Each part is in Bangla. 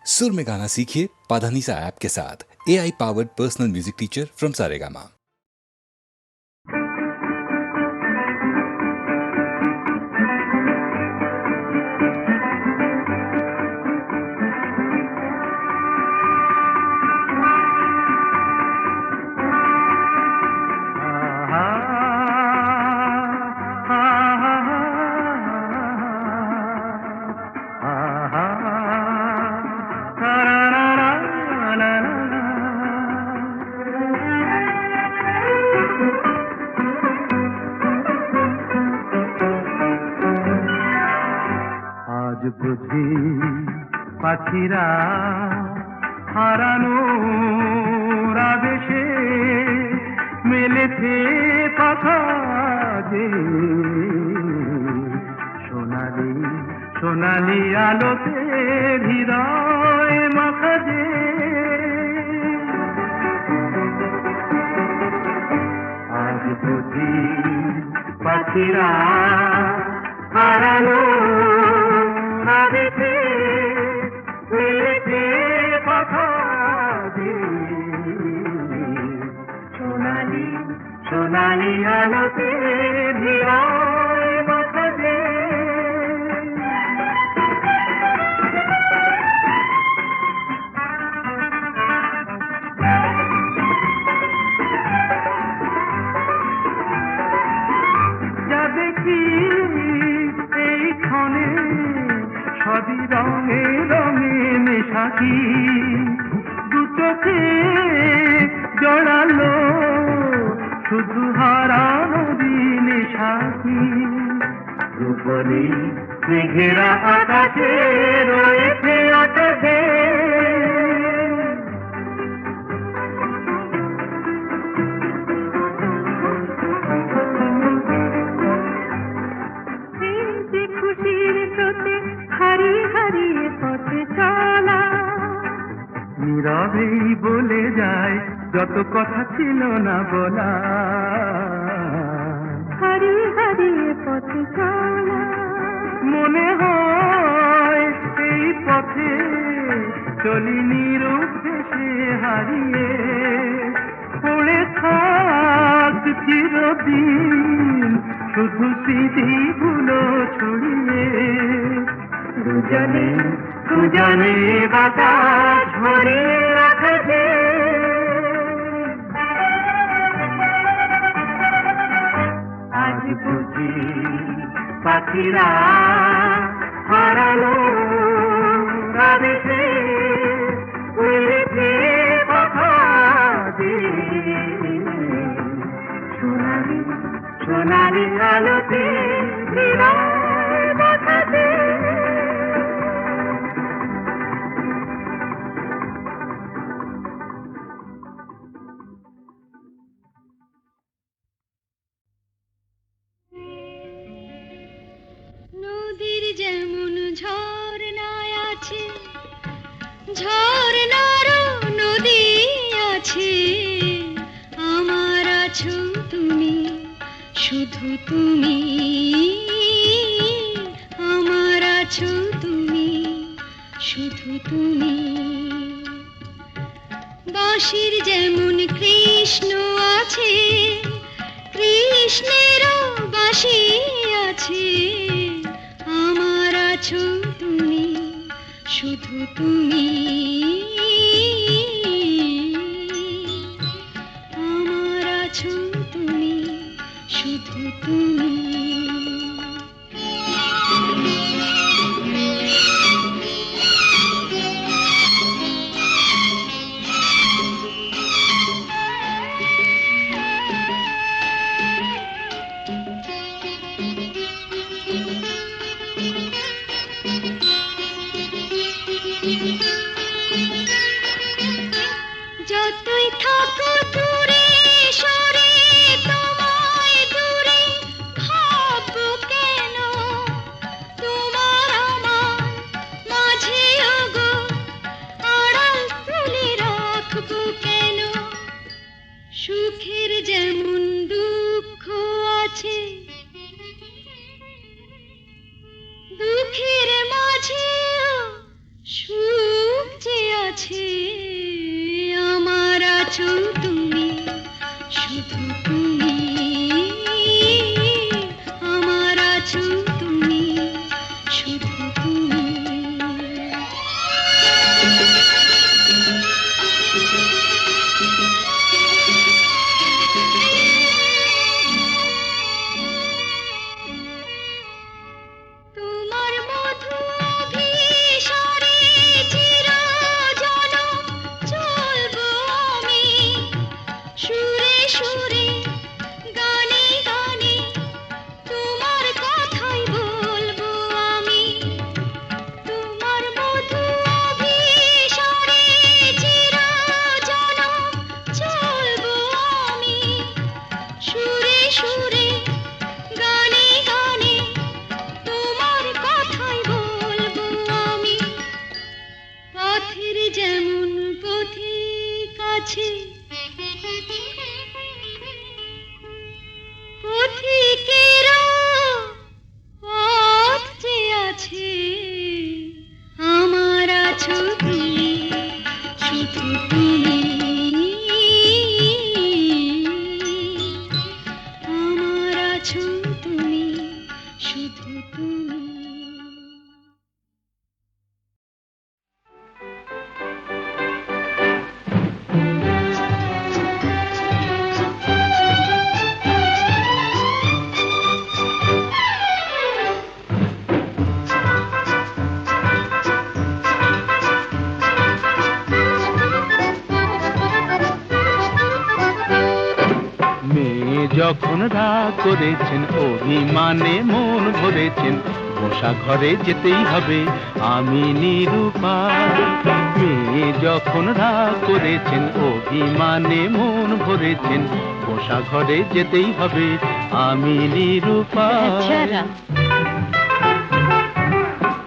सुर में गाना सीखिए पाधानीसा ऐप के साथ। AI powered personal music teacher from Saregama. বুঝি পাখিরা হারানোর আবেশে মেলেছে পাখা যে সোনালি সোনালি আলোতে হৃদয় মাখা যে আজ বুঝি পাখিরা হারানো সোনালি সোনালি আলোতে হৃদয় মাখা যে যা দেখি এই ক্ষণে সবই রঙে রঙে মেশাকি দু চোখে জড়ালো শুধু হারানো দিনে সাথী রূপলি মেঘেরা আকাশে রয়েছে আকাশে খুশির স্রোতে হারিয়ে হারিয়ে পথে চলা নীরবেই বলে যায় যত কথা ছিল না বলা হারিয়ে হারিয়ে পথে চলা মনে হয় এই পথে চলি নিরুদ্দেশে হারিয়ে পড়ে থাক চিরদিন শুধু স্মৃতিগুলো ছড়িয়ে দুজনে দুজনে বাতাস ভরে রাখছে আজ বুঝি পাখিরা হারালো আবেশে উড়েছে পাখা যে সোনালি সোনালি আলোতে হৃদয় মাখা যে নদীর যেমন ঝর্ণায় আছে ঝর্ণারও নদী আছে আমার আছো তুমি শুধু তুমি আমার আছো তুমি শুধু তুমি বাঁশির যেমন কৃষ্ণ আছে কৃষ্ণেরও বাঁশি আছে আমার আছো তুমি শুধু তুমি আমার আছো তুমি শুধু তুমি যতই থাকো দূরে সরে তোমায় দূরে ভাববো কেন তোমার আমার মাঝে ওগো আড়াল তুলে রাখবো কেন সুখের যেমন দুঃখ আছে দুঃখের মাঝে সুখ আছে, আমার আছো তুমি, শুধু তুমি, আমার আছো তুমি, শুধু তুমি। তোমার মধু অভিসারে চিরজনম চলবো আমি, সুরে সুরে গানে গানে তোমার কথাই বলবো আমি। তোমার মধু অভিসারে চিরজনম চলবো আমি, সুরে সুরে গানে গানে তোমার কথাই বলবো আমি। পথের যেমন পথিক আছে, পথিকেরও পথ যে আছে, আমার আছো তুমি, শুধু তুমি, আমার আছো তুমি, শুধু তুমি। মেয়ে যখন রাগ করেছেন, অভিমানে মন ভরেছেন, বসা ঘরে যেতেই হবে আমি নিরুপায়। মেয়ে যখন রাগ করেছেন, অভিমানে মন ভরেছেন, বসা ঘরে যেতেই হবে আমি নিরুপায়।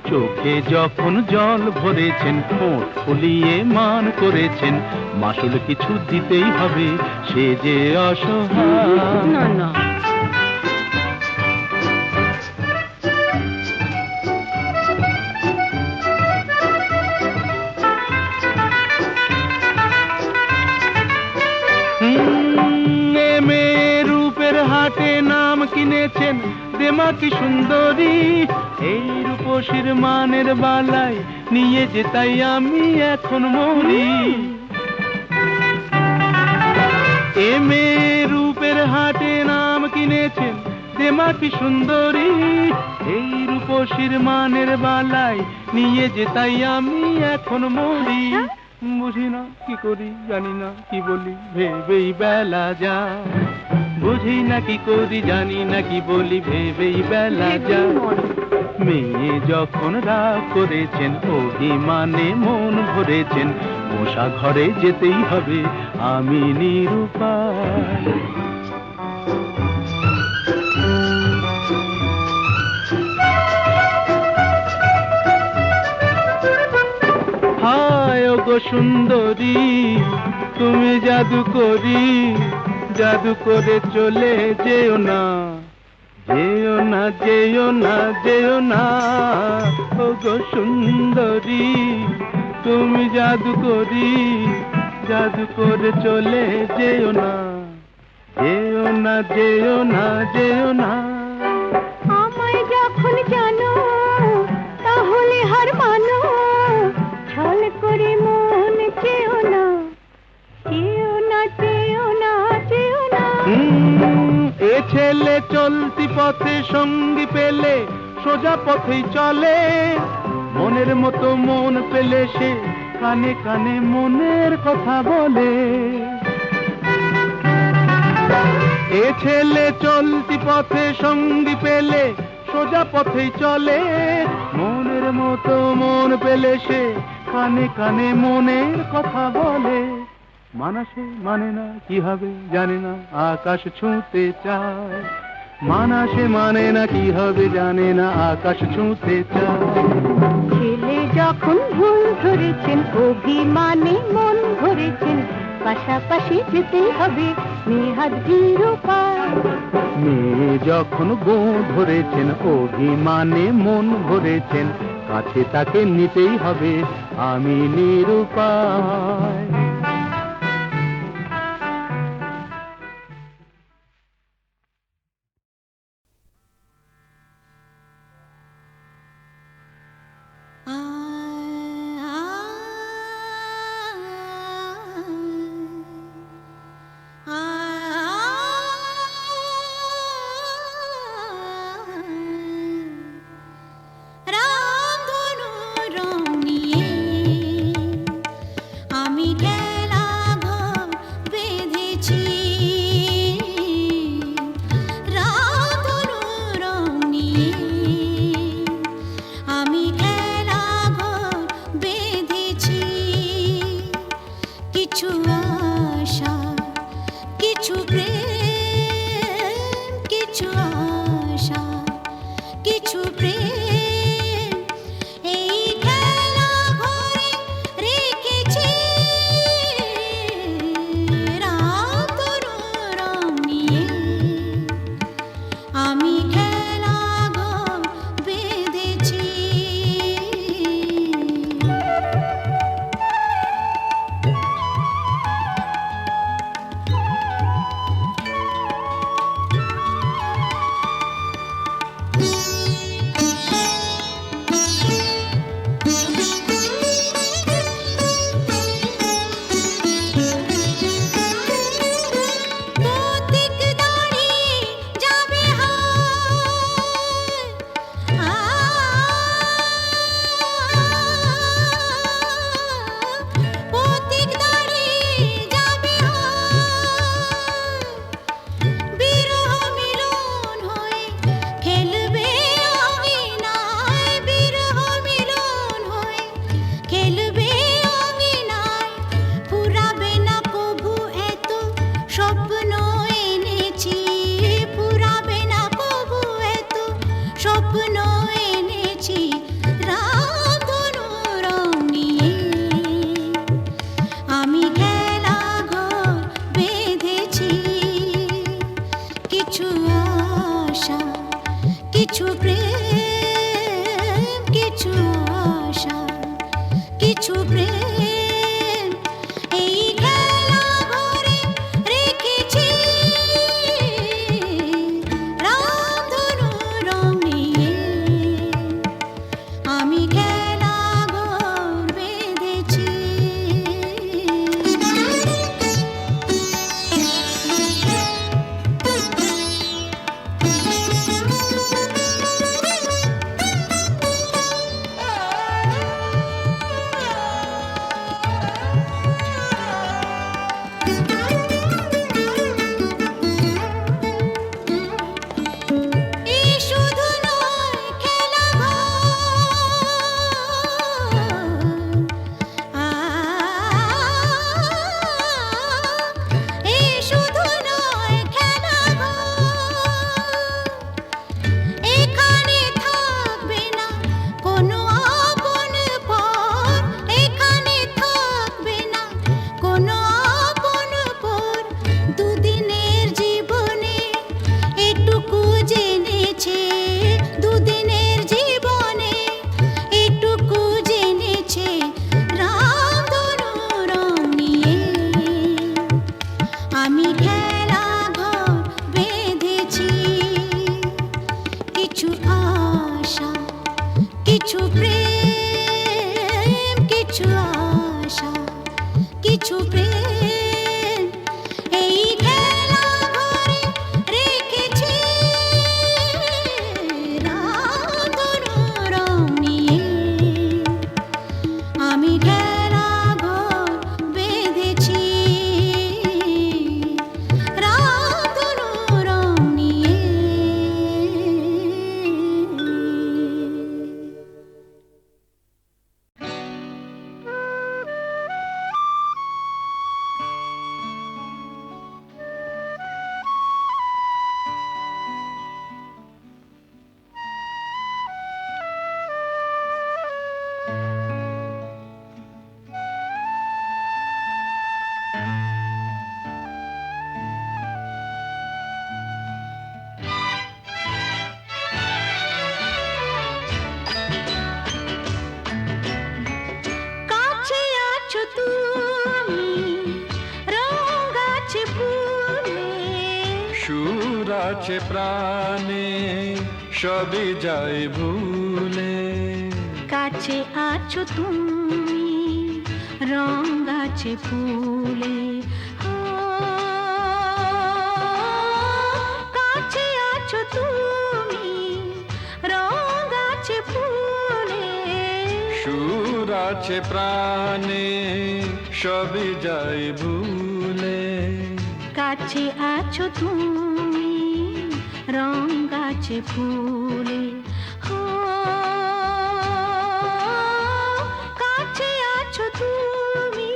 চোখে যখন জল ভরেছেন, ঠোঁট ফুলিয়ে মান করেছেন, মাসুল কিছু দিতেই হবে, সে যে অসহায়। না না, মেয়ের রূপের হাটে নাম কিনেছেন, দেমা কি সুন্দরী, এই রূপসীর মানের বালায় নিয়ে যে তাই আমি এখন মরি। এ মেয়ের রূপের হাটে নাম কিনেছেন, দেমা কি সুন্দরী, এই রূপসীর মানের বালায় নিয়ে যে তাই আমি এখন মরি। বুঝি না কি করি, জানি না কি বলি, ভেবেই বেলা যায়। বুঝি না কি করি, জানি না কি বলি, ভেবেই বেলা যায়। মেয়ে যখন রাগ করেছেন, অভিমানে মন ভরেছেন, বসা ঘরে যেতেই হবে আমি নিরুপায়। হায় ওগো সুন্দরী, তুমি জাদু করি, জাদু করে চলে যেও না, যেও না, যেও না, যেও না। ওগো সুন্দরী, তুমি জাদু করি, জাদু করে চলে যেও না, যেও না, যেও না, যেও না। আমায় যখন জানো তাহলে হার মানো, ছল করে মন চেও না, চেও না, চেও না, চেও না। এ ছেলে চলতি পথে সঙ্গী পেলে সোজা পথেই চলে, মনের মতো মন পেলে সে কানে কানে মনের কথা বলে। এ ছেলে চলতি পথে সঙ্গী পেলে সোজা পথেই চলে, মনের মতো মন পেলে সে কানে কানে মনের কথা বলে। মানাসে মানে না কি হবে জানে না, আকাশ ছুঁতে চায়। মানাসে মানে না কি হবে জানে না, আকাশ ছুঁতে চায়। ছেলে যখন ভুল ধরেছেন, অভিমানে মন ভরেছেন, পাশাপাশি যেতেই হবে নেহাত নিরুপায়। মেয়ে যখন গো ধরেছেন, অভিমানে মন ভরেছেন, কাছে তাকে নিতেই হবে আমি নিরুপায়। রামধনু রং নিয়ে আমি খেলা ঘর বেঁধেছি। রামধনু রং নিয়ে আমি খেলা ঘর বেঁধেছি। কিছু আশা, কিছু প্রেম, কিছু আশা, কিছু প্রেম, এই খেলা ঘরে রেখেছি। রামধনু রং নিয়ে আমি খেলা ঘর বেঁধেছি। পথিক দাঁড়িয়ে যাবে পথিক দাঁড়িয়ে যাবে বিরহ মিলন হয়ে খেলবে অঙ্গিনায়। বিরহ মিলন হয়ে খেলবে অঙ্গিনায়। ফুরাবে না কভু এত স্বপ্ন এনেছি। ফুরাবে না কভু এত স্বপ্ন এনেছি। রামধনু রং নিয়ে আমি খেলা ঘর বেঁধেছি। কিছু আশা, কিছু প্রেম, কিছু আশা, কিছু প্রেম, এই খেলা ঘরে রেখেছি। রামধনু রং নিয়ে আমি খেলা ঘর বেঁধেছি। এই শুধু নয় খেলা এই শুধু নয় খেলা এখানে থাকবে না কোনো আপন পর। এখানে থাকবে না কোনো আপন পর। দুদিনের জীবনে এটুকু জেনেছে। দুদিনের জীবনে এটুকু জেনেছে। রামধনু রং নিয়ে আমি খেলা ঘর বেঁধেছি। কিছু আশা, কিছু প্রেম, কিছু আশা, কিছু প্রেম, এই খেলা ঘরে রেখেছি। রামধনু রং নিয়ে আমি খেলা ঘর বেঁধেছি। রামধনু রং নিয়ে আছো তুমি রঙ আছে ফুলে সুর আছে প্রাণে সবই যায় ভুলে কাছে আছো তুমি রঙ আছে ফুলে কাছে আছো তুমি রঙ আছে ফুলে সুর আছে প্রাণে সবই যায় ভুলে কাছে আছো তুমি রঙ আছে ফুলে কাছে আছো তুমি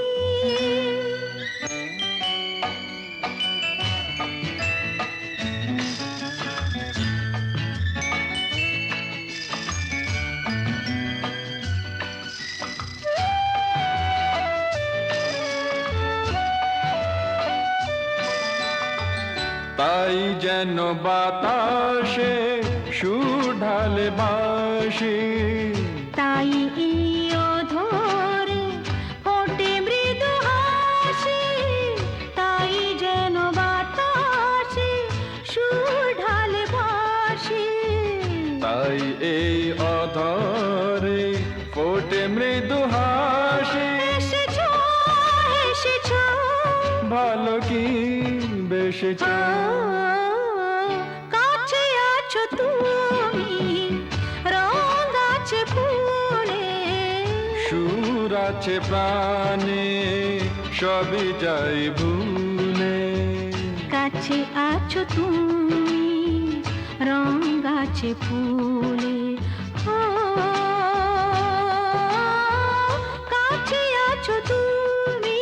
তাই যেন বাতাসে সুর ঢালে বাসি তাই এই অধরে ফোটে মৃদু হাসি তাই যেন বাতাসে সুর ঢালে বাসি তাই এই অধরে ফোটে মৃদু হাসি এসেছো এসেছো ভালো কি বেশেছ কাছে আছো তুমি রঙ আছে ফুলে সুর আছে প্রাণে সবই যায় ভুলে কাছে আছো তুমি রঙ আছে ফুলে কাছে আছো তুমি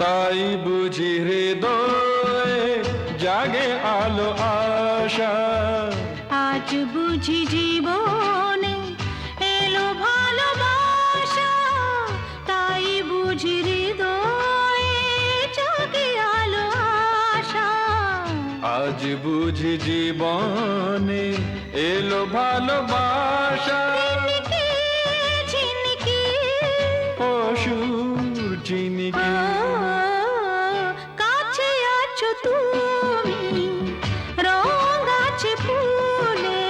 তাই বুঝি হৃদয়ে জাগে আলো আশা আজ বুঝি জীবনে এলো ভালোবাসা তাই বুঝি হৃদয়ে জাগে আলো আশা আজ বুঝি জীবনে এলো ভালোবাসা ঝিনকে ঝিনকে অসুর চিনিকে কাছে আছো তুমি রঙ আছে ফুলে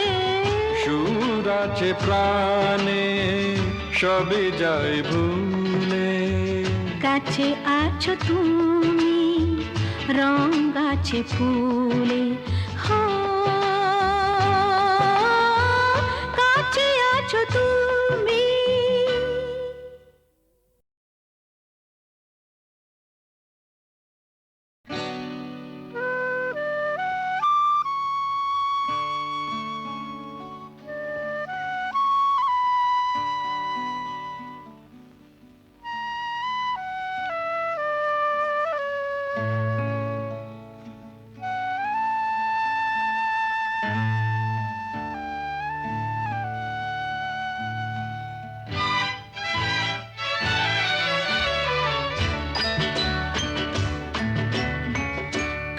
সুর আছে প্রাণে সবই যায় ভুলে কাছে আছো তুমি রঙ আছে ফুলে কাছে আছো তুমি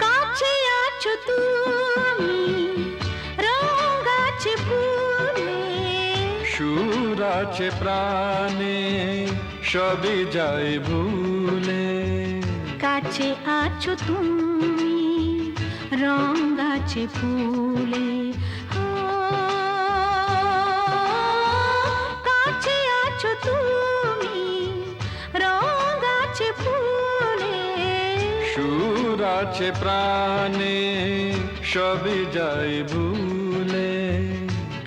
কাছে আছো তুমি রঙ আছে ফুলে সুর আছে প্রাণে সবই যায় ভুলে কাছে আছো তুমি রঙ আছে ফুলে কাছে আছো তুমি রঙ আছে ফুলে সুর আছে প্রাণে সবই যায় ভুলে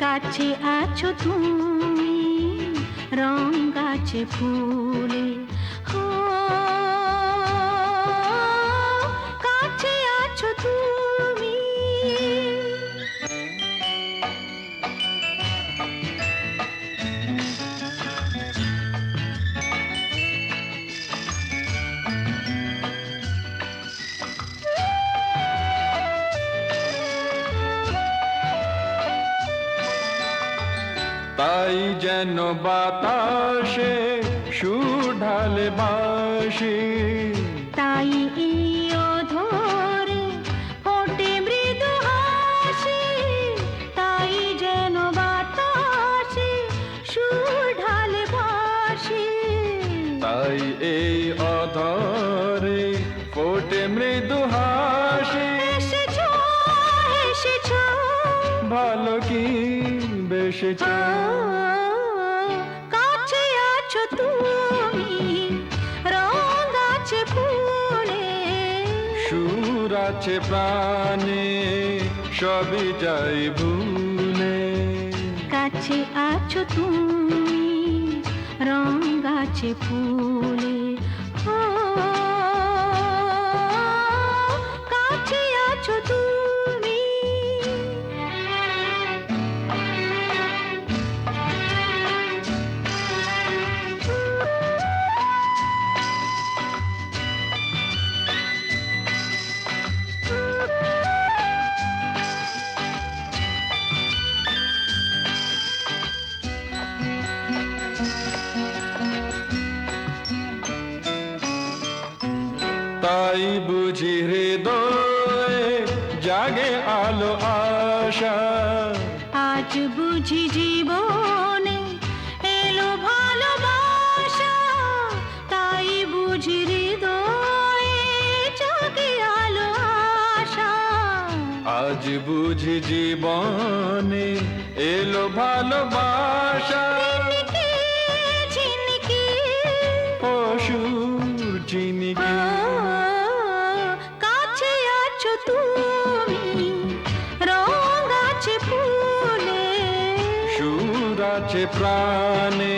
কাছে আছো তুমি রঙ আছে ফুলে কাছে আছো তুমি তাই যেন বাতাসে সুর ঢালে বাঁশি, তাই এই অধরে ফোটে মৃদু হাসি, তাই যেন বাতাসে সুর ঢালে বাঁশি। তাই এই অধরে ফোটে মৃদু হাসি। এসেছো এসেছো ভালো কি বেসেছো, কাছে আছো তুমি রং আছে ফুলে, সুর আছে প্রাণে সবই যাই ভুলে। কাছে আছো তুমি রং আছে ফুলে, ও কাছে আছো তুমি। তাই বুঝি হৃদয়ে জাগে আলো আশা, আজ বুঝি জীবনে এলো ভালোবাসা, তাই বুঝি হৃদয়ে জাগে আলো আশা। আজ বুঝি জীবনে এলো ভালোবাসা। ঝিনকে ঝিনকে অসুর চিনিকে কাছে আছো তুমি রং আছে ফুলে, সুর আছে প্রাণে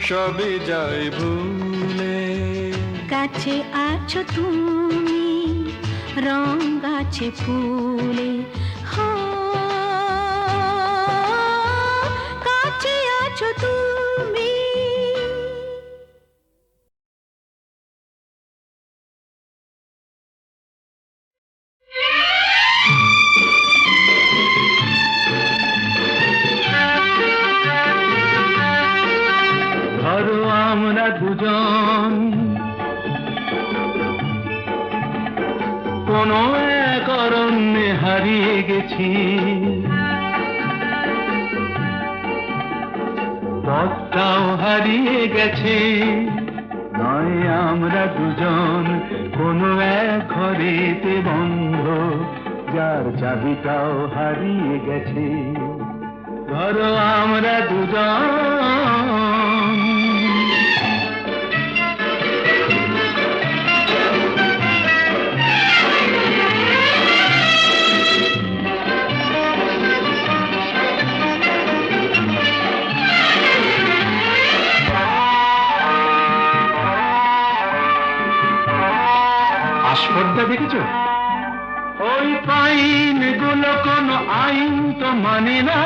সবই যাই ভুলে। কাছে আছো তুমি রং আছে ফুলে, হো কাছে আছো তুমি। ধরো আমরা দুজন কোনো এক অরণ্যে হারিয়ে গেছি, পথটাও হারিয়ে গেছে। নয় আমরা দুজন কোনো এক ঘরেতে বন্ধ, যার চাবিটাও হারিয়ে গেছে। ধরো আমরা দুজন আস্পর্ধা দেখেছো? ওই পাইন গুলো কোনো আইন তো মানে না,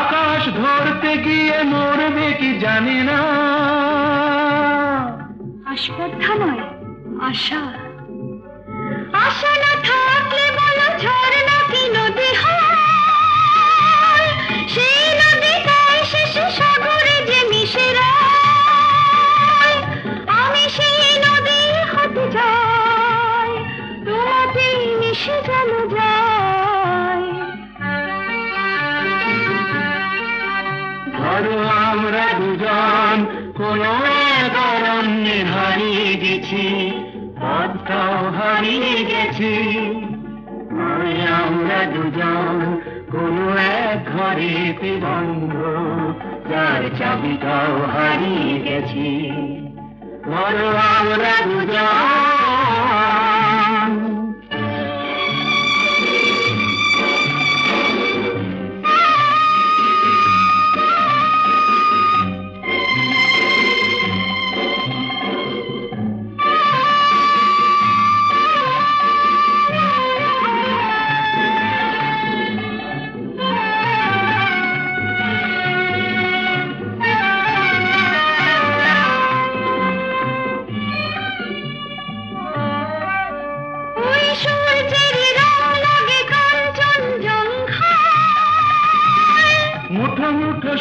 আকাশ ধরতে গিয়ে মরবে কি জানি না। আস্পর্ধা নয় আশা, আশা না থাকলে বলো ঝর্ণা কি নদী হয়, সেই নদীটাই শেষে সাগরে যে মিশে যায়। আমি সেই নদী হতে যাই, তোমাতেই মিশে যেন যাই। ধরো আমরা দুজন কোনো এক অরণ্যে হারিয়ে গেছি, পথটাও হারিয়ে গেছি। নয় আমরা দুজন কোনো এক ঘরেতে বন্ধ, যার চাবিটাও হারিয়ে গেছি। ধরো আমরা দুজন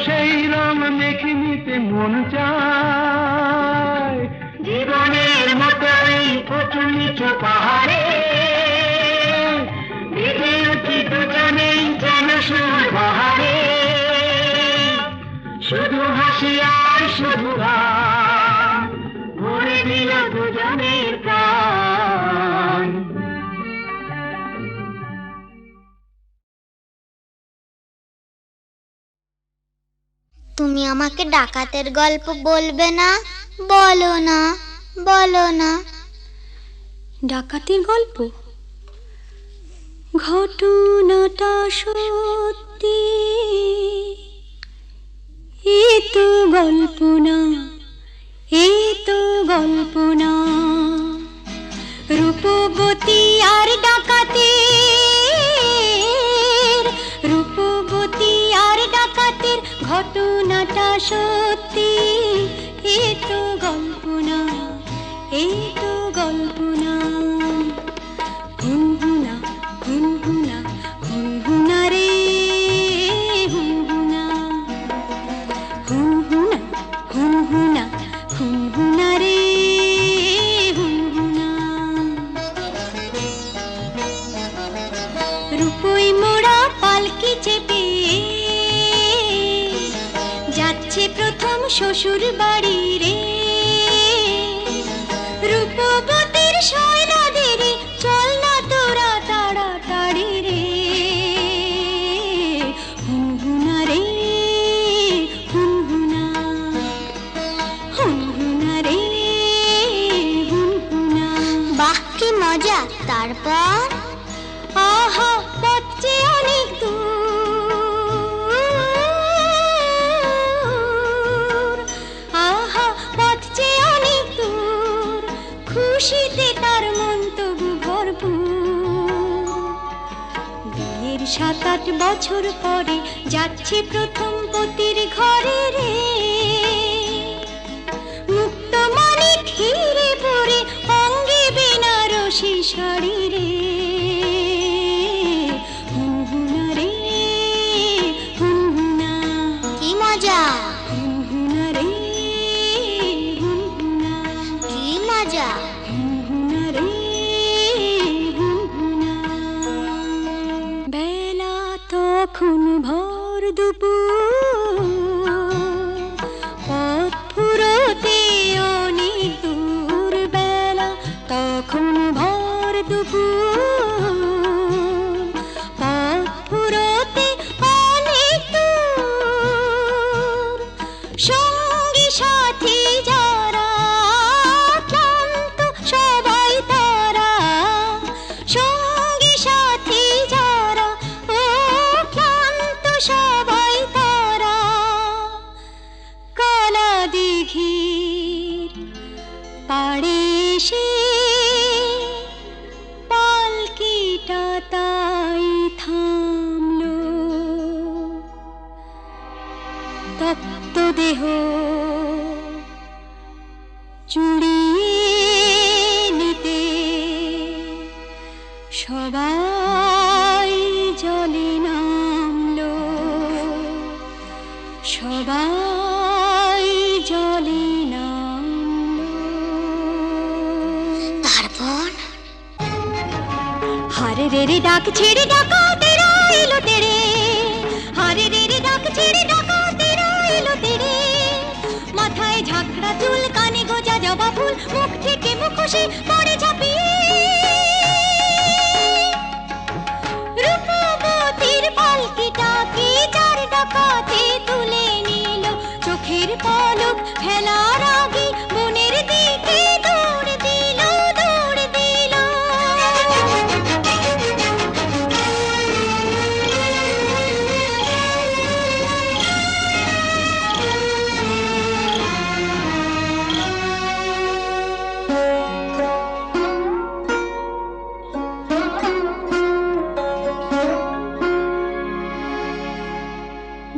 সেই রং মেখে নিতে মন চায় জীবনের মতো এই উঁচু নিচু পাহাড়ে বেঁধে উঠি দুজনেই যেন শুধু পাহাড়ে শুধু হাসি আর শুধু গান ভরে দিল দুজনের প্রাণ। তুমি আমাকে ডাকাতের গল্প বলবে না? বলো না, বলো না। ডাকাতের গল্প? ঘটনাটা সত্যি, এ তো গল্প না, এ তো গল্প না। রূপবতী আর ডাকাতের, রূপবতী আর ডাকাতের ঘটনাটা সত্যি, এ তো গল্প না, এ তো গল্প না। হুনহুনা হুনহুনা হুনহুনা রে হুনহুনা, হুনহুনা হুনহুনা হুনহুনা রে হুনহুনা। রূপই মোড়া পালকি চেপে যাচ্ছে প্রথম শ্বশুর বাড়ি রে। রূপবতীর সৈন্যদের চল না তোরা তাড়াতাড়ি রে। হুনহুনা রে হুনহুনা, হুনহুনা রে হুনহুনা। বাহ কি মজা! তারপর? আহা পথ যে অনেক দূর, আহা পথ যে অনেক দূর, খুশিতে তার মন তবু ভরপুর। বিয়ের 7-8 বছর পরে যাচ্ছে প্রথম পতির ঘরে রে। মুক্ত মানিক হিরে পরে অঙ্গে বেনারসি শাড়ি রে। হুনহুনা রে হুনহুনা, কি মজা! হুনহুনা রে হুনহুনা, কি মজা! হুনহুনা রে হুনহুনা। বেলা তখন ভর দুপুর, পথ ফুরোতে অনেক দূর। বেলা তখন ভর দুপুর, পথ ফুরোতে অনেক দূর। সঙ্গী সাথী যারা ক্লান্ত সবাই তারা, সঙ্গী সাথী যারা ও ক্লান্ত সবাই তারা। কালা দিঘির পাড়ে এসে পালকিটা তাই থামলো। তপ্ত দেহ চুড়িয়ে নিতে সবাই জলে নামলো, সবাই জলে নামলো। তারপর? হারে রে রে ডাক ছেড়ে ডাকাতেরা এলো তেরে, হারে রে রে ডাক ছেড়ে ডাকাতেরা এলো তেরে। মাথায় ঝাঁকড়া চুল, কানে গোজা জবা ফুল, মুখ থেকে মুখোশে পড়ে ঝাঁপিয়ে। রূপবতীর পালকিটাকে চার ডাকাতে তুলে নিল, চোখের পলক ফেলার আগে বনের দিকে দৌড় দিল, দৌড় দিল।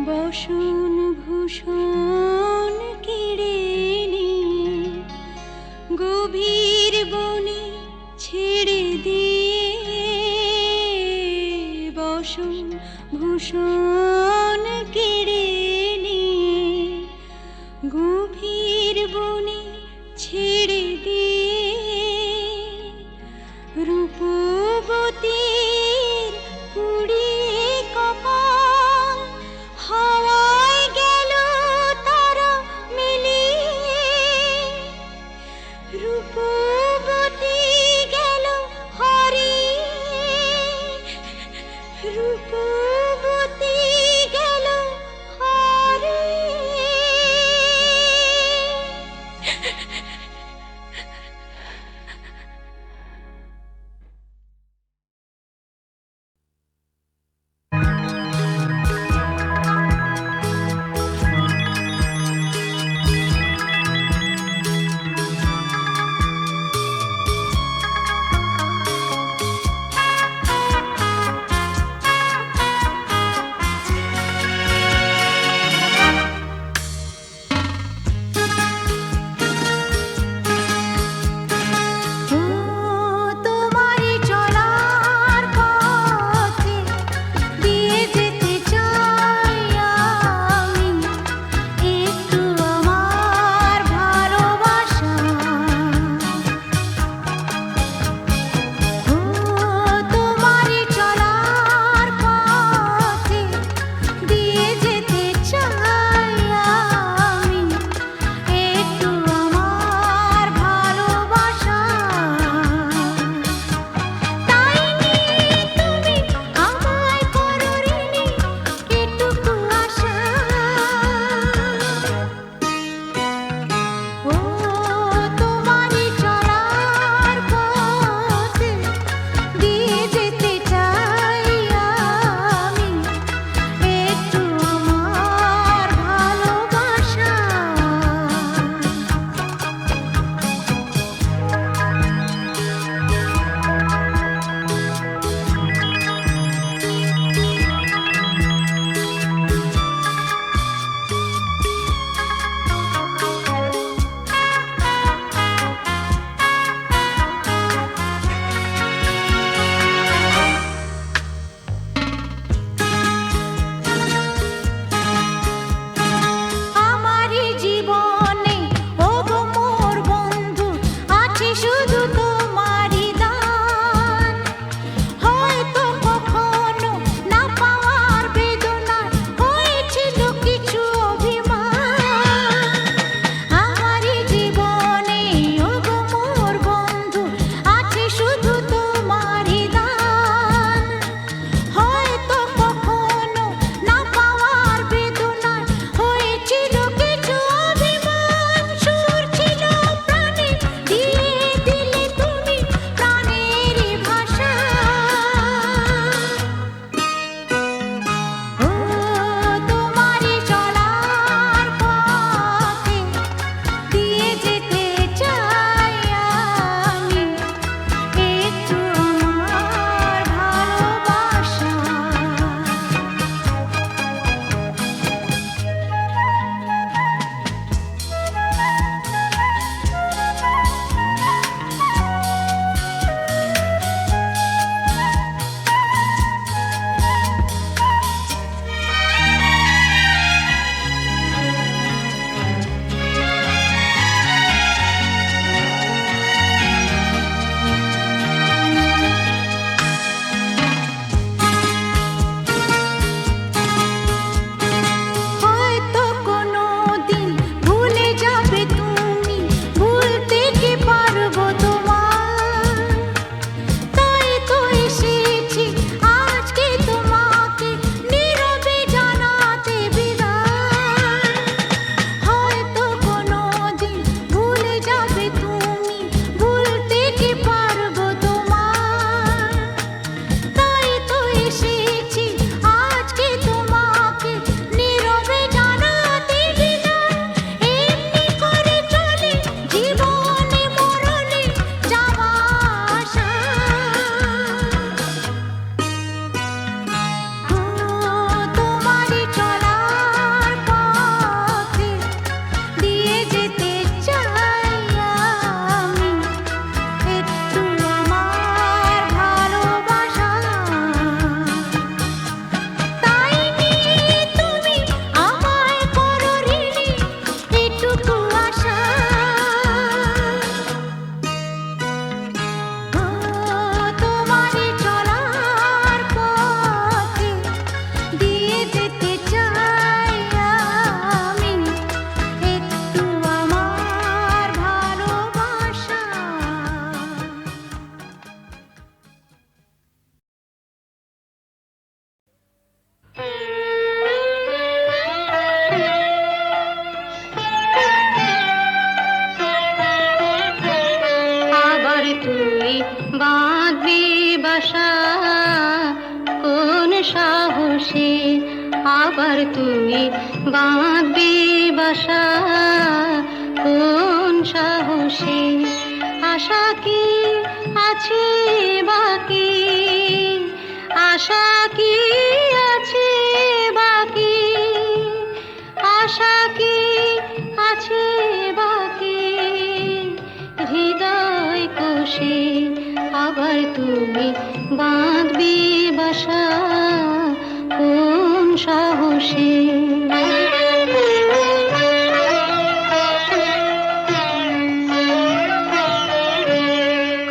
বসন ভূষণ কেড়ে নিয়ে গভীর বনে ছেড়ে দিয়ে, বসন ভূষণ কেড়ে নিয়ে রূপবতীর পুড়িয়ে কপাল হাওয়ায় গেল তারা মিলিয়ে রূপবতী গেল হারিয়ে রূপবতী গেল হারিয়ে বাড়ি চলার পথে দিয়ে যেতে চাই আমি একটু আমার ভালোবাসা। আবার তুই বাঁধবি বাসা কোন সাহসে, আবার তুই বাঁধবি বাসা কোন সাহসে, আশা কি আছে বাকি, আশা কি আছে বাকি, আশা কি আছে বাকি হৃদয় কোষে, আবার তুমি বাঁধবি বাসা কোন সাহসে।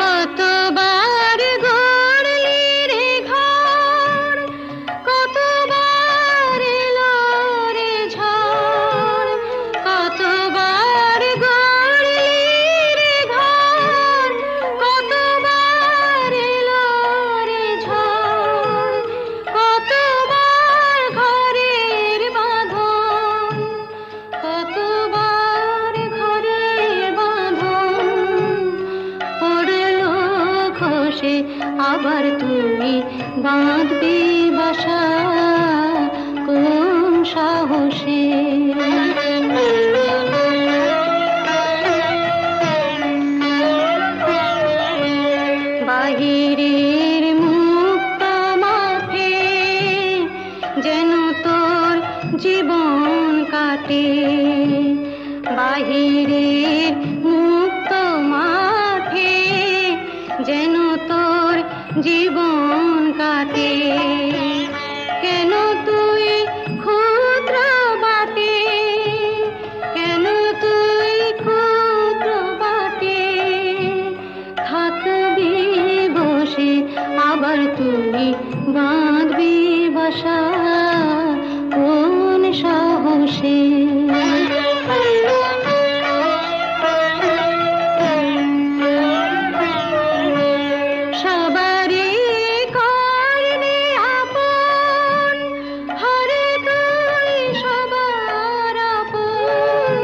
কতবার গড়লি রে ঘর, কতবার এলো রে ঝড়, কতবার গড়লি রে ঘর, কতবার এলো রে ঝড়, কতবার ঘরের বাঁধন, কতবার ঘরের বাঁধন পড়লো খসে, আবার তুমি বাঁধবি বাসা কোন সাহসে। বাহিরের মুক্ত মাঠে যেন তোর জীবন কাটে, বাহিরের মুক্ত মাঠে যেন তোর জীবন কাটে, কেন তুই ক্ষুদ্র বাটে, কেন তুই ক্ষুদ্র বাটে থাকবি বসে, আবার তুই বাঁধবি বাসা কোন সাহসে। সবারই করলি আপন, হরে তুই সবার আপন,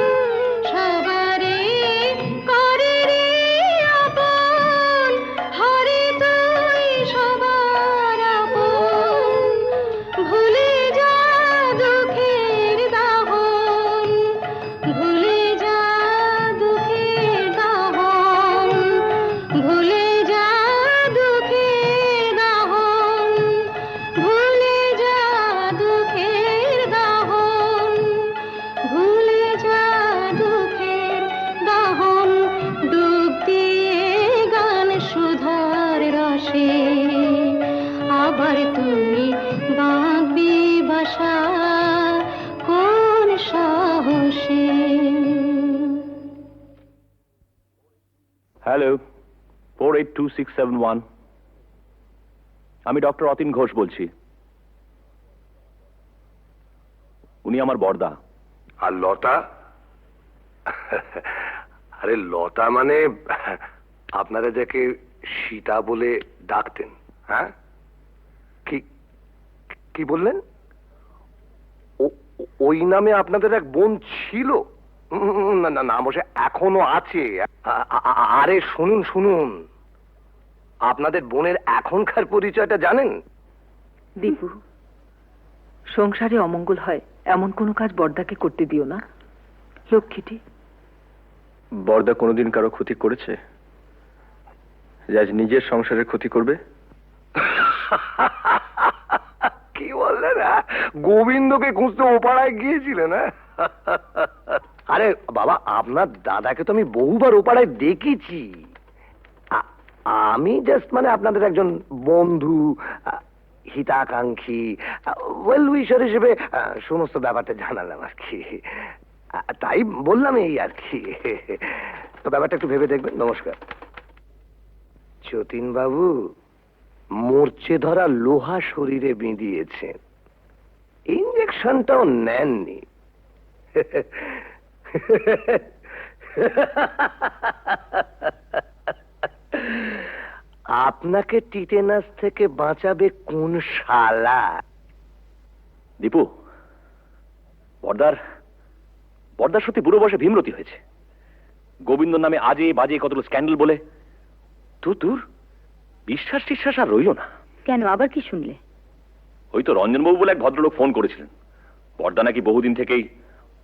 সবারই করলি আপন, হরে তুই সবার আপন, ভুলে যা দুঃখের দাহন, ভুলে যা দুঃখের দাহন, ভুলে যা দুঃখের দাহন, ভুলে যা দুঃখের দাহন, ভুলে যা দুঃখের দাহন, ডুব দিয়ে গান সুধার রসে, আবার তুমি বাঁধবি বাসা কোন সাহসে। হ্যালো, 482671, আমি ডক্টর অতীন ঘোষ বলছি। উনি আমার বড়দা। আর লতা? আরে লতা মানে আপনারা যাকে সীতা বলে ডাকতেন, হ্যাঁ? কি কি বললেন? ওই নামে আপনাদের এক বোন ছিল? না না না, অবশ্য এখনো আছে। আরে শুনুন শুনুন, আপনাদের বোনের এখনকার পরিচয়টা জানেন? দীপু, সংসারে অমঙ্গল হয় এমন কোনো কাজ বড়দাকে করতে দিও না, লক্ষ্মীটি। বড়দা কোনোদিন কারো ক্ষতি করেছে যে আজ নিজের সংসারের ক্ষতি করবে? কি বললেন? গোবিন্দকে খুঁজতে ওপাড়ায় গিয়েছিলেন? আরে বাবা, আপনার দাদাকে তো আমি বহুবার ওপাড়ায় দেখেছি। আমি জাস্ট মানে আপনাদের একজন বন্ধু, হিতাকাঙ্ক্ষী, ওয়েল উইশার হিসেবে সমস্ত ব্যাপারটা জানালাম আর কি। তাই বললাম এই আর কি। তো ব্যাপারটা একটু ভেবে দেখবেন। নমস্কার। যতীন বাবু, মরচে ধরা লোহা শরীরে বিঁধিয়েছেন, ইঞ্জেকশনটাও নেননি। আপনাকে টিটেনাস থেকে বাঁচাবে কোন শালা? দীপু, বর্দার বর্দার সত্যি বুড়ো বয়সে ভীমরতি হয়েছে। গোবিন্দ নামে আজে বাজে কতগুলো স্ক্যান্ডেল বলে তোর বিশ্বাস টিশ্বাস আর রইল না। কেন, আবার কি শুনলে? ওই তো রঞ্জনবাবু বলে এক ভদ্রলোক ফোন করেছিলেন, বর্দা নাকি বহুদিন থেকেই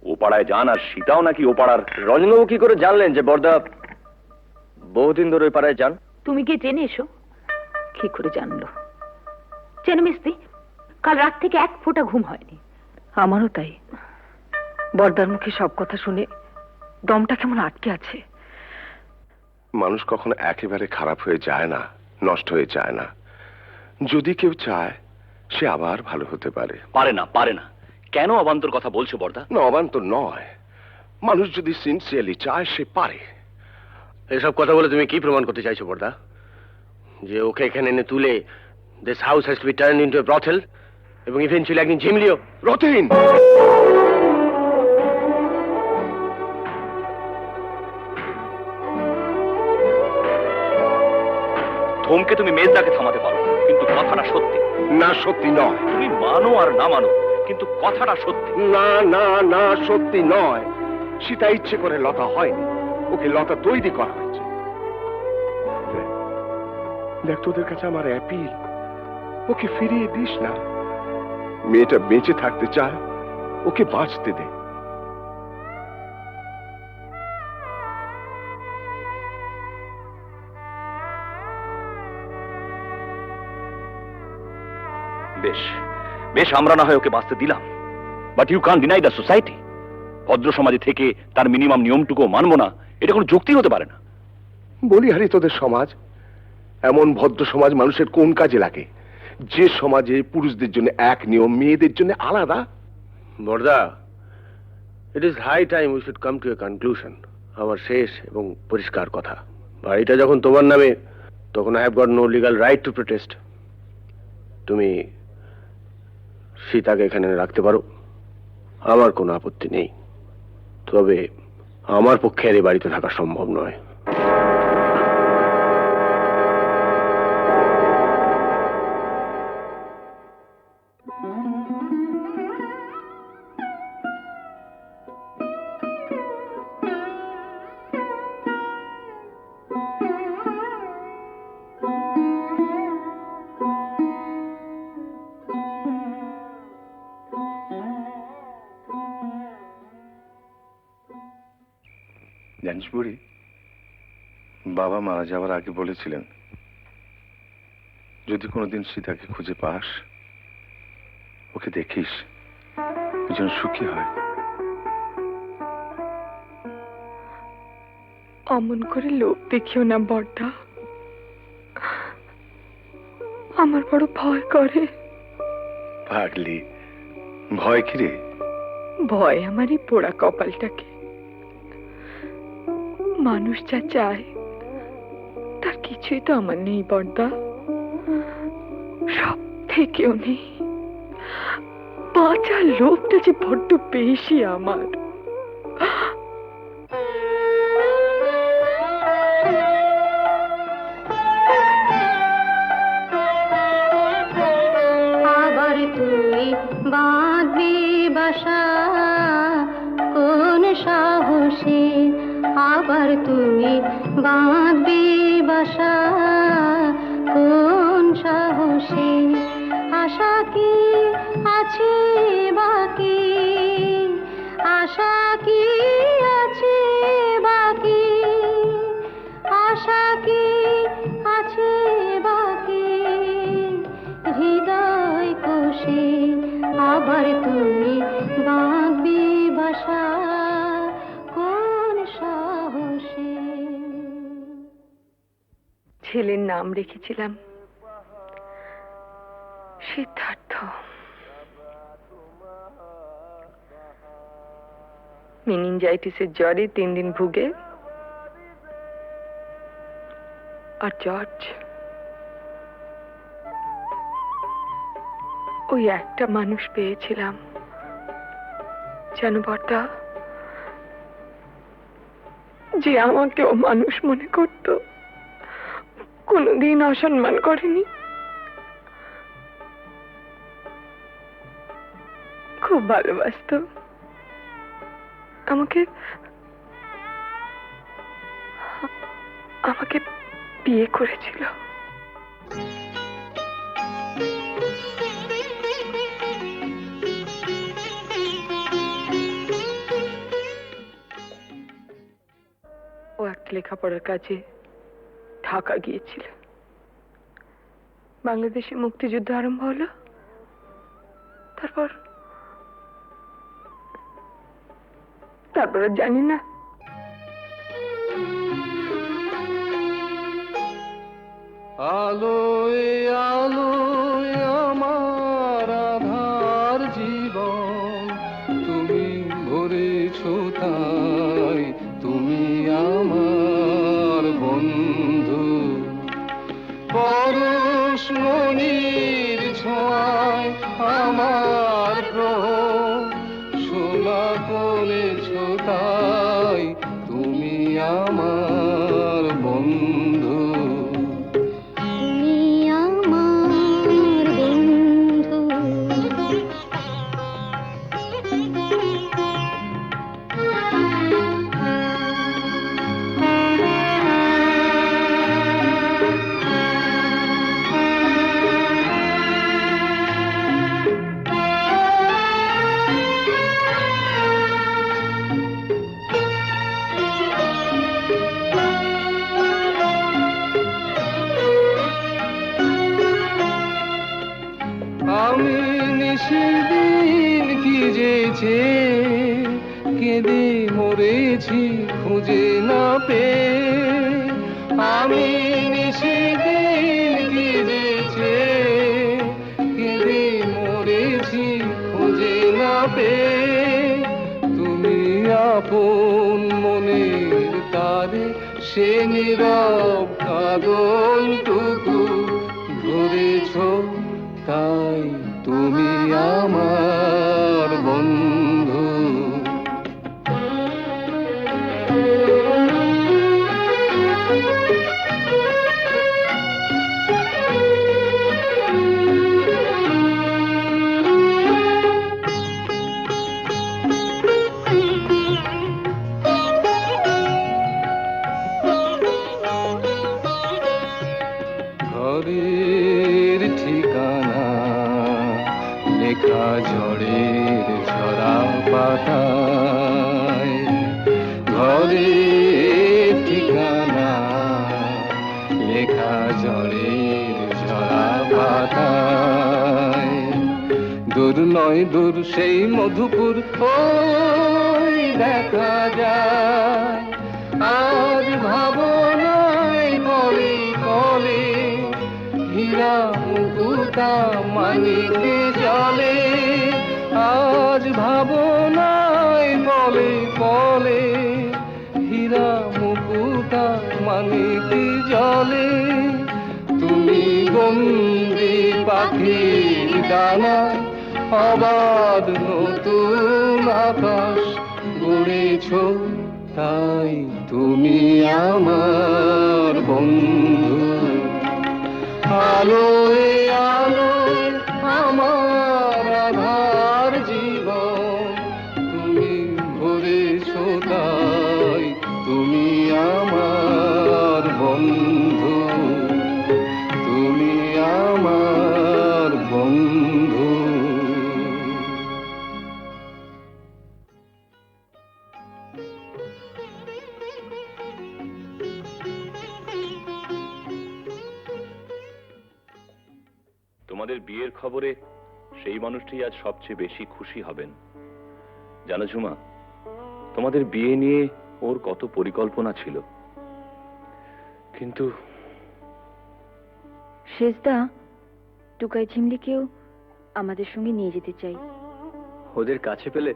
ও পাড়ায় যান, আর সীতাও নাকি ও পাড়ার। রঞ্জনবাবু কি করে জানলেন যে বর্দা বহুদিন ধরে ওই পাড়ায় যান? তুমি গিয়ে জেনে এসো। কি করে জানলো? যেন মিস্তি, কাল রাত থেকে এক ফোঁটা ঘুম হয়নি। আমারও তাই। বর্দার মুখে সব কথা শুনে দমটা কেমন আটকে আছে। মানুষ কখনো একেবারে খারাপ হয়ে যায় না, নষ্ট হয়ে যায় না। যদি কেউ চায় সে আবার ভালো হতে পারে। পারে না। কেন অবান্তর কথা বলছো বর্দা? না, অবান্তর নয়। মানুষ যদি সিনসিয়ারলি চায় সে পারে। এসব কথা বলে তুমি কি প্রমাণ করতে চাইছো বর্দা? যে ওকে এখানে এনে তুলে this house has to be turned into a brothel এবং ইভেন্চুয়ালি একদিন ঝিমলিও? রতিন, ধমকে তুমি মেজদাকে থামাতে পারো, কিন্তু কথাটা সত্যি। না সত্যি নয়। তুমি মানো আর না মানো, কিন্তু কথাটা সত্যি। না না না, সত্যি নয়। সীতা ইচ্ছে করে লতা হয়নি, ওকে লতা তৈরি করা হয়েছে। দেখ, তোদের কাছে আমার অ্যাপিল, ওকে ফিরিয়ে দিস না। মেয়েটা বেঁচে থাকতে চায়, ওকে বাঁচতে দে। বেশ, আমরা না হয় ওকে বাঁচতে দিলাম, but you can't deny the society. ভদ্র সমাজে থেকে তার মিনিমাম নিয়মটুকু মানবো না, এটা কোনো যুক্তি হতে পারে না। বলি হারি, তোদের সমাজ, এমন ভদ্র সমাজ মানুষের কোন কাজে লাগে যে সমাজে পুরুষদের জন্য এক নিয়ম, মেয়েদের জন্য আলাদা? বর্দা, it is high time we should come to a conclusion. আমার শেষ এবং পরিষ্কার কথা, বাড়িটা যখন তোমার নামে, তখন I have got no legal right to protest. তুমি সীতাকে এখানে রাখতে পারো, আমার কোনো আপত্তি নেই। তবে আমার পক্ষে আর এই বাড়িতে থাকা সম্ভব নয়। জানিস বুড়ি, বাবা মারা যাওয়ার আগে বলেছিলেন যদি কোনোদিন সীতাকে খুঁজে পাস, ওকে দেখিস, যেন সুখী হয়। অমন করে লোভ দেখিও না বড়দা, আমার বড় ভয় করে। পাগলি, ভয় কি রে? ভয় আমার এই পোড়া কপালটাকে। মানুষ যা চায় তার কিছুই তো আমার নেই বড়দা, সব থেকেও নেই। বাঁচার লোভটা যে বড্ড বেশি আমার। আবার তুই বাঁধবি বাসা কোন সাহসে, আবার তুমি বাঁধবি বাসা কোন সাহসে। আশা কি আছে বাকি, আশা কি আছে বাকি, আশা কি আছে বাকি হৃদয় কোষে। আবার তুমি বাঁধবি বাসা কোন সাহসে। ছেলের নাম রেখেছিলাম সিদ্ধার্থ। মেনিনজাইটিসের জ্বরে 3 দিন ভুগে, আর জর্জ ওই একটা মানুষ পেয়েছিলাম, যেন বর্দা, যে আমাকেও মানুষ মনে করত, কোনোদিন অসম্মান করেনি। খুব ভালোবাসতো আমাকে। আমাকে বিয়ে করেছিল। ও একটা লেখাপড়ার কাজে ঢাকা গিয়েছিল। বাংলাদেশে মুক্তিযুদ্ধ আরম্ভ হলো। তারপর জানি না। আলোয় আলোয় আমার আধার জীবন, তুমি ভরেছ তাই, তুমি আমার বন্ধু। পরশ মনির ছোঁয়ায় আমার গ্রহ সোনা করেছ তাই, তুমি আমার বন্ধু। তুমি আমার বন্ধু। আমি নিশিদিন কি যেছে কেঁদে মরেছি খুঁজে না পেয়ে। আমি নিশিদিন কি যেছে কেঁদে মরেছি খুঁজে না পেয়ে। তুমি আপন মনের তারে সে নীরব কাঁদনটুকু ধরেছ তাই, তুমি আমার বন্ধু। ঘরের ঠিকানা লেখা ঝড়ের ঝরা পাতায়, ঘরের ঠিকানা লেখা ঝড়ের ঝরা পাতায়। দূর নয় দূর সেই মধুপুর ওই দেখা যায়, আজ ভাবনায় বলে বলে হীরা মুকুতা মানিকে জলে। আজ ভাবনায় বলে বলে হীরা মুকুতা মানিকে জলে। তুমি বন্দি পাখির ডানায় অবাধ নতুন আকাশ গড়েছ তাই, তুমি আমার বন্ধু। আলোয় আলোয় আমার আধার জীবন, তুমি ভরেছ তাই, তুমি আমার বন্ধু। তুমি আমার বন্ধু। তোমাদের বিয়ের খবরে সেই মানুষটি আজ সবচেয়ে বেশি খুশি হবেন। জানো ঝুমা, তোমাদের বিয়ে নিয়ে ওর কত পরিকল্পনা ছিল, কিন্তু শেষদা, টুকাই ঝিমলিকেও আমাদের সঙ্গে নিয়ে যেতে চাই। ওদের কাছে পেলে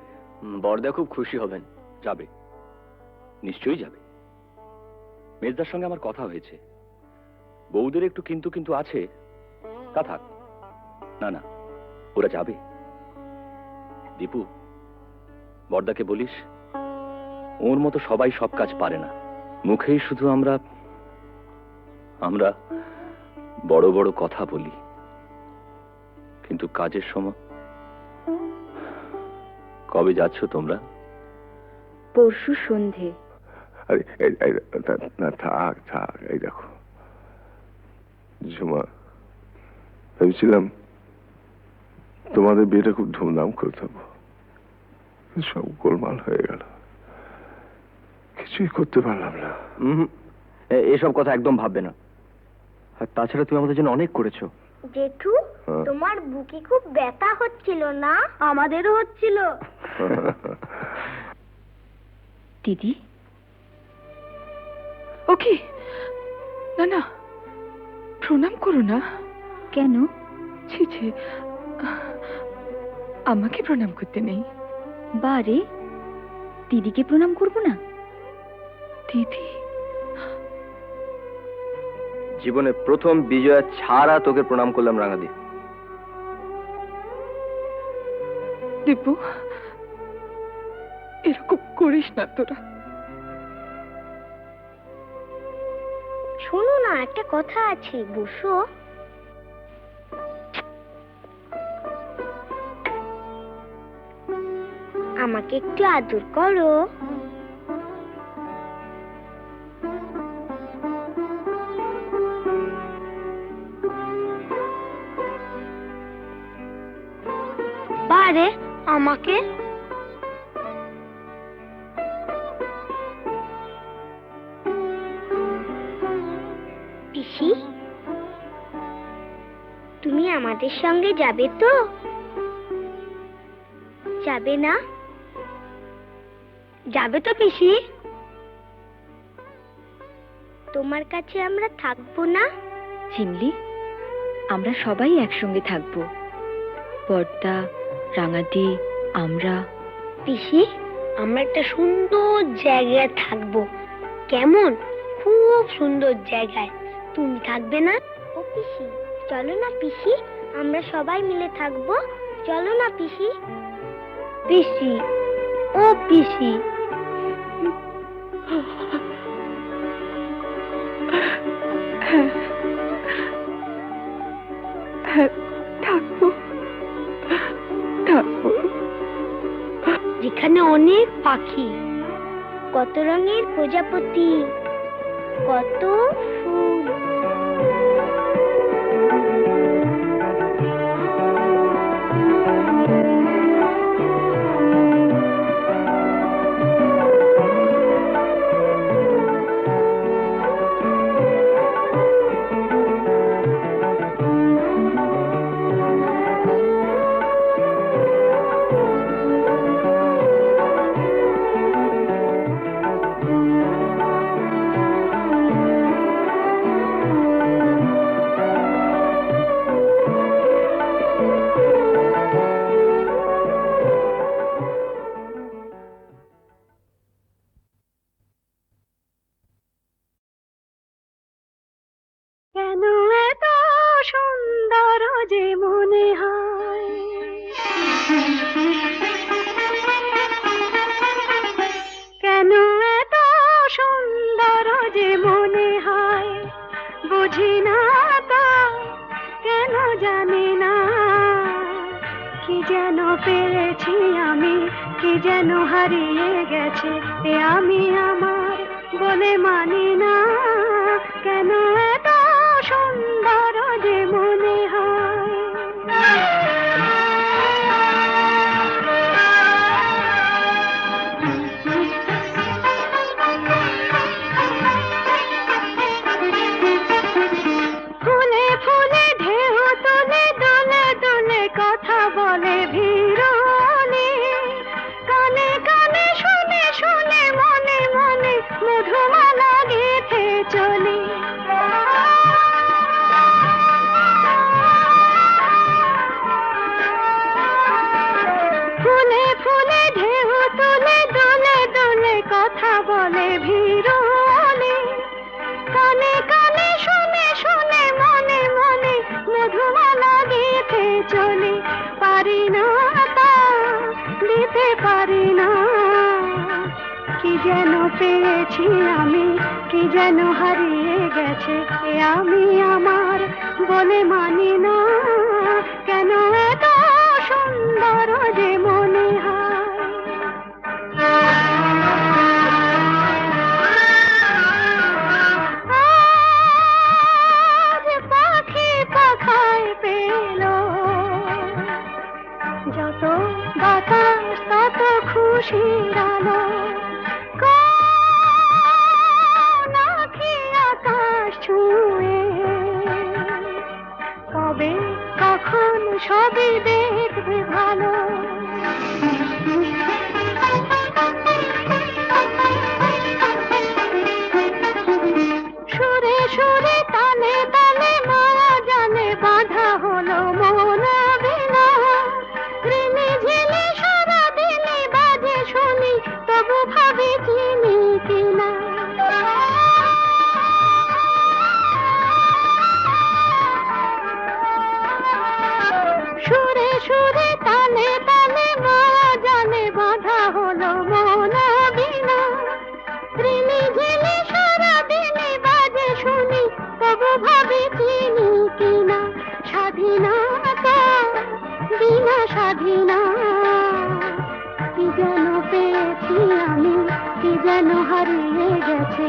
বড়দা খুব খুশি হবেন। যাবে, নিশ্চয়ই যাবে। মেজদার সঙ্গে আমার কথা হয়েছে, বউদের একটু কিন্তু কিন্তু আছে। তা থাক, না না, ওরা যাবে। দীপু, বড়দাকে বলিস ওর মতো সবাই সব কাজ পারে না। মুখেই শুধু আমরা বড় বড় কথা বলি, কিন্তু কাজের সময়। কবে যাচ্ছ তোমরা? পরশু সন্ধে। আরে না, থাক থাক। এই দেখো ঝুমা, ভেবেছিলাম তোমাদের বিয়েটা খুব ধুমধাম করতে হবে, সব গোলমাল হয়ে গেল, কিছুই করতে পারলাম না। এসব কথা একদম ভাববে না। আর তাছাড়া তুমি আমাদের জন্য অনেক করেছো। জেঠু, তোমার বুকে খুব ব্যথা হচ্ছিল না? আমাদেরও হচ্ছিল। দিদি, ওকে, না না, প্রণাম করো না। কেন? ছি ছি, আমাকে প্রণাম করতে নেই। বারে, দিদিকে প্রণাম করবো না? দিদি, জীবনে প্রথম বিজয়া ছাড়া তোকে প্রণাম করলাম রাঙাদি। দীপু, এরকম করিস না তোরা। শোনো না, একটা কথা আছে, বসো। আমাকে একটু আদর করো। বারে আমাকে। পিসি, তুমি আমাদের সঙ্গে যাবে তো? যাবে না? যাবে তো পিসি? তোমার কাছে আমরা থাকবো না? চিমলি, আমরা সবাই একসঙ্গে থাকবো, বড়দা, রাঙাদি, আমরা। পিসি, আমরা একটা সুন্দর জায়গায় থাকবো। কেমন? খুব সুন্দর জায়গায়। তুমি থাকবে না? ও পিসি, চলো না পিসি, আমরা সবাই মিলে থাকবো। চলো না পিসি। পিসি, ও পিসি। থাকবো থাকবো। যেখানে অনেক পাখি, কত রঙের প্রজাপতি, কত ফুল। কেন এত সুন্দর যে মনে হয়, কেন এত সুন্দর যে মনে হয়, বুঝি না তো, কেন জানি না। কি যেন পেয়েছি আমি, কি যেন হারিয়ে গেছে এ আমি আমার বলে মানি না। কেন এত সুন্দর যে মনে হয়। ফুলে ফুলে ঢেউ তুলে দুলে দুলে কথা বলে ভিড়নে, কানে কানে শুনে শুনে মনে মনে মধুমালা গেথে চলে। যেন পেয়েছি আমি, কি যেন হারিয়ে গেছে এ আমি আমার বলে মানি না, কেন এত সুন্দর যে মনে হয়। আজ পাখি পাখায় পেল, যত বাতাস তত খুশির আলো, কোন আঁখি আকাশ ছুঁয়ে কবে কখন সবই দেখবে ভালো। সুরে সুরে তালে তালে মায়া জানে বাঁধা হলো মন বিনা, ঋণে ঝিলে সারা দিলে বাজে শুনি তবু ভাবি চিনি কিনা। সুরে সুরে তালে তালে মায়া জানে বাঁধা হলো মন বিনা, ঋণে ঝিলে সারা দিলে বাজে শুনি তবু ভাবি চিনি কিনা। স্বাধীনতা বিনা স্বাধীনা, কি যেন পেয়েছি আমি, কি যেন হারিয়ে গেছে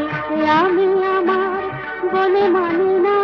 আমি আমার বলে মানি না।